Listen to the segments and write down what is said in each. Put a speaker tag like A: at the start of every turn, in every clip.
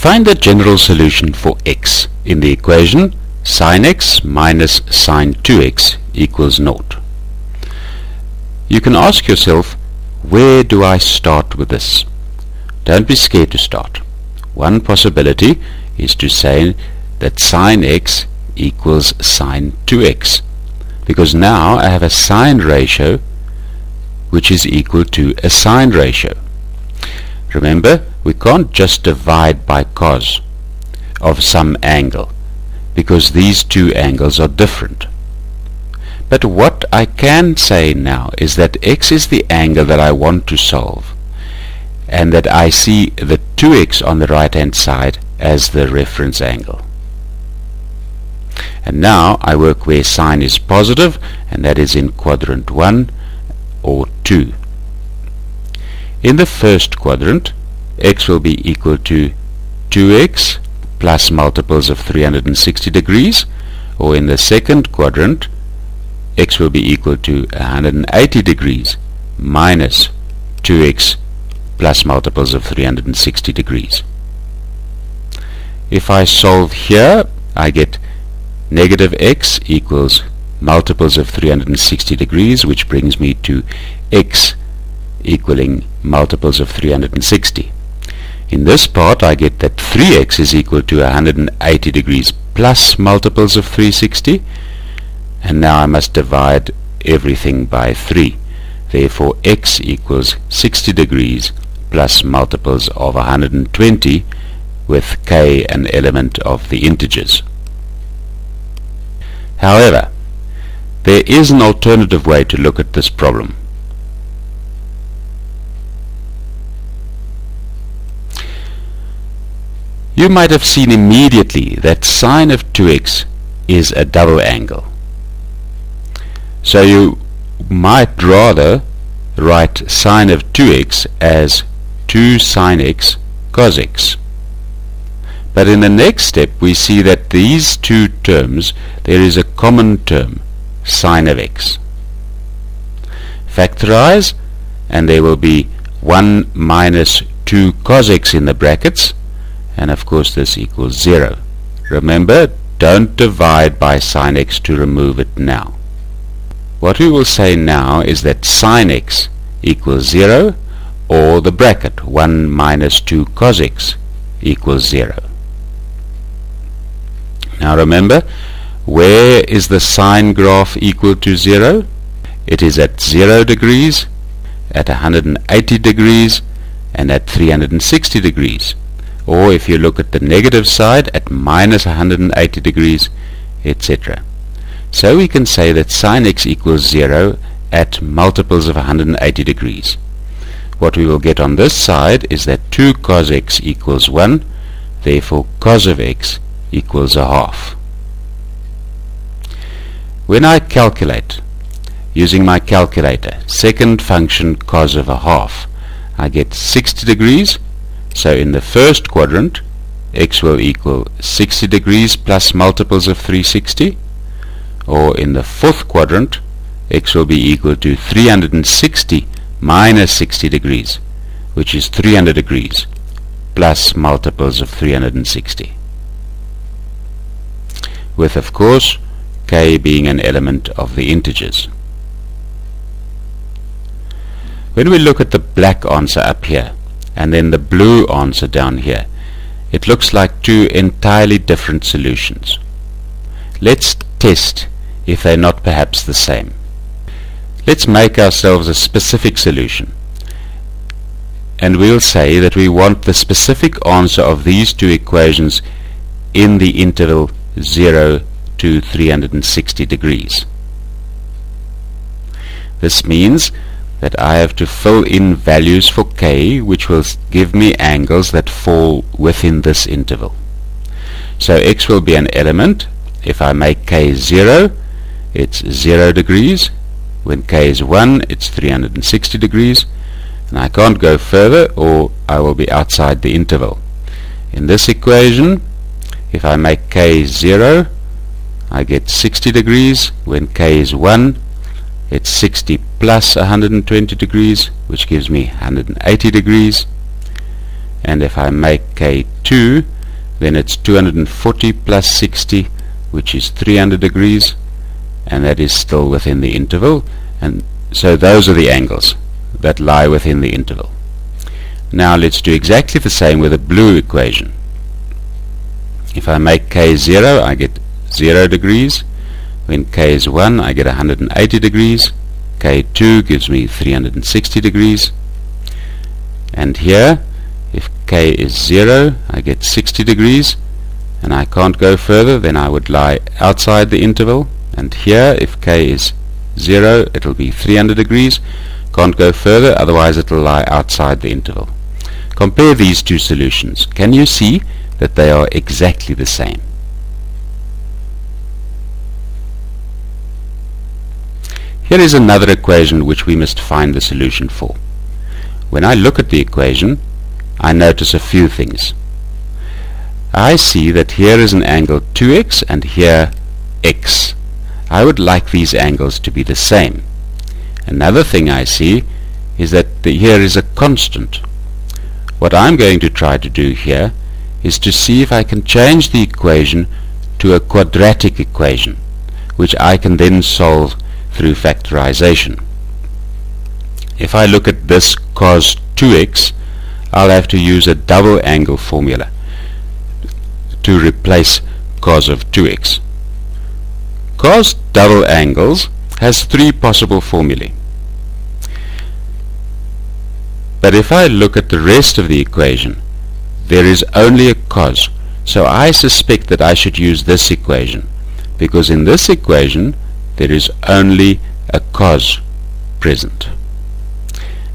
A: Find the general solution for x in the equation sin x minus sin 2x equals 0. You can ask yourself, where do I start with this? Don't be scared to start. One possibility is to say that sin x equals sin 2x, because now I have a sine ratio which is equal to a sine ratio. Remember, we can't just divide by cos of some angle, because these two angles are different. But what I can say now is that x is the angle that I want to solve, and that I see the 2x on the right hand side as the reference angle. And now I work where sine is positive, and that is in quadrant 1 or 2. In the first quadrant, x will be equal to 2x plus multiples of 360 degrees, or in the second quadrant, x will be equal to 180 degrees minus 2x plus multiples of 360 degrees. If I solve here, I get negative x equals multiples of 360 degrees, which brings me to x equaling multiples of 360. In this part I get that 3x is equal to 180 degrees plus multiples of 360, and now I must divide everything by 3. Therefore x equals 60 degrees plus multiples of 120, with k an element of the integers. However, there is an alternative way to look at this problem. You might have seen immediately that sine of 2x is a double angle. So you might rather write sine of 2x as 2 sine x cos x. But in the next step we see that these two terms, there is a common term, sine of x. Factorize, and there will be 1 minus 2 cos x in the brackets, and of course this equals 0. Remember, don't divide by sine x to remove it now. What we will say now is that sine x equals 0, or the bracket 1 minus 2 cos x equals 0. Now remember, where is the sine graph equal to 0? It is at 0 degrees, at 180 degrees, and at 360 degrees. Or if you look at the negative side, at minus 180 degrees, etc. So we can say that sine x equals 0 at multiples of 180 degrees. What we will get on this side is that 2 cos x equals 1, therefore cos of x equals a half. When I calculate, using my calculator, second function cos of a half, I get 60 degrees. So in the first quadrant, x will equal 60 degrees plus multiples of 360, or in the fourth quadrant, x will be equal to 360 minus 60 degrees, which is 300 degrees, plus multiples of 360. With, of course, k being an element of the integers. When we look at the black answer up here, and then the blue answer down here, it looks like two entirely different solutions. Let's test if they're not perhaps the same. Let's make ourselves a specific solution, and we'll say that we want the specific answer of these two equations in the interval 0 to 360 degrees. This means that I have to fill in values for k, which will give me angles that fall within this interval. So x will be an element. If I make k 0, it's 0 degrees. When k is 1, it's 360 degrees. And I can't go further, or I will be outside the interval. In this equation, if I make k 0, I get 60 degrees. When k is 1, it's 60 plus 120 degrees, which gives me 180 degrees. and if I make k 2, then it's 240 plus 60, which is 300 degrees, and that is still within the interval. And so those are the angles that lie within the interval. Now let's do exactly the same with the blue equation. If I make k 0, I get 0 degrees. When k is 1, I get 180 degrees. k2 gives me 360 degrees. And here, if k is 0, I get 60 degrees, and I can't go further, then I would lie outside the interval. And here, if k is 0, it will be 300 degrees. Can't go further, otherwise it will lie outside the interval. Compare these two solutions. Can you see that they are exactly the same? Here is another equation which we must find the solution for. When I look at the equation, I notice a few things. I see that here is an angle 2x and here x. I would like these angles to be the same. Another thing I see is that here is a constant. What I'm going to try to do here is to see if I can change the equation to a quadratic equation, which I can then solve through factorization. If I look at this cos 2x, I'll have to use a double angle formula to replace cos of 2x. Cos double angles has three possible formulae. But if I look at the rest of the equation, there is only a cos. So I suspect that I should use this equation, because in this equation there is only a cos present.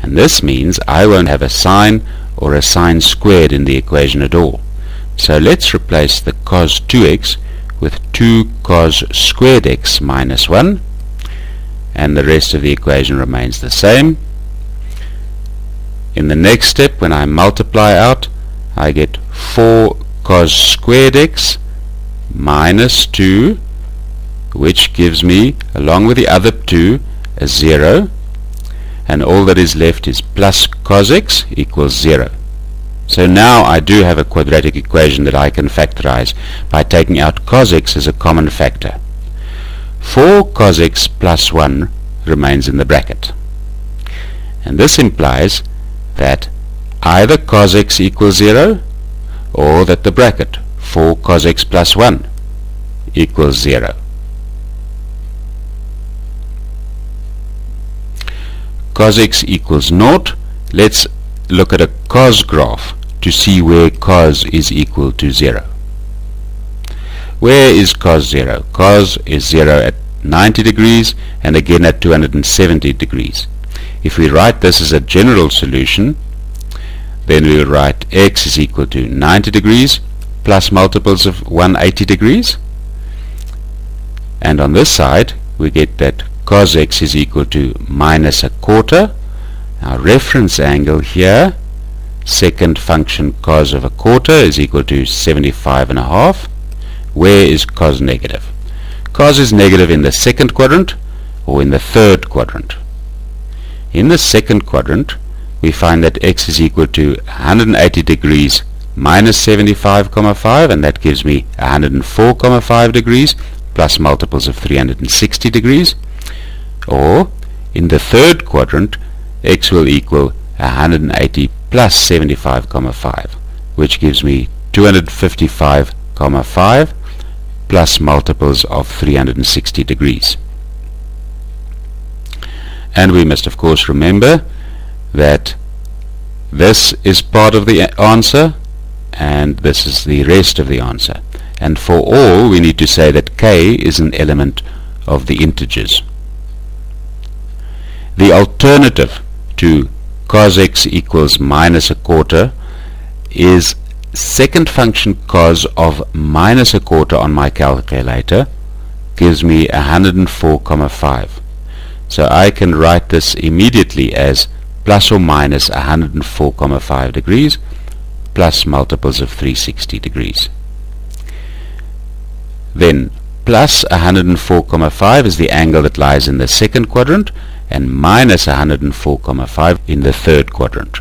A: And this means I won't have a sine or a sine squared in the equation at all. So let's replace the cos 2x with 2 cos squared x minus 1, and the rest of the equation remains the same. In the next step, when I multiply out, I get 4 cos squared x minus 2, which gives me, along with the other 2, a 0, and all that is left is plus cos x equals 0. So now I do have a quadratic equation that I can factorize by taking out cos x as a common factor. 4 cos x plus 1 remains in the bracket. And this implies that either cos x equals 0 or that the bracket 4 cos x plus 1 equals 0. Cos x equals 0. Let's look at a cos graph to see where cos is equal to 0. Where is cos 0? Cos is 0 at 90 degrees and again at 270 degrees. If we write this as a general solution, then we will write x is equal to 90 degrees plus multiples of 180 degrees. And on this side, we get that cos x is equal to minus a quarter. Our reference angle here, second function cos of a quarter, is equal to 75.5. Where is cos negative? Cos is negative in the second quadrant or in the third quadrant. In the second quadrant, we find that x is equal to 180 degrees minus 75,5, and that gives me 104,5 degrees plus multiples of 360 degrees. Or, in the third quadrant, x will equal 180 plus 75,5, which gives me 255,5 plus multiples of 360 degrees. And we must of course remember that this is part of the answer and this is the rest of the answer. And for all, we need to say that k is an element of the integers. The alternative to cos x equals minus a quarter is second function cos of minus a quarter on my calculator gives me 104,5. So I can write this immediately as plus or minus 104,5 degrees plus multiples of 360 degrees. Then plus 104,5 is the angle that lies in the second quadrant and minus 104,5 in the third quadrant.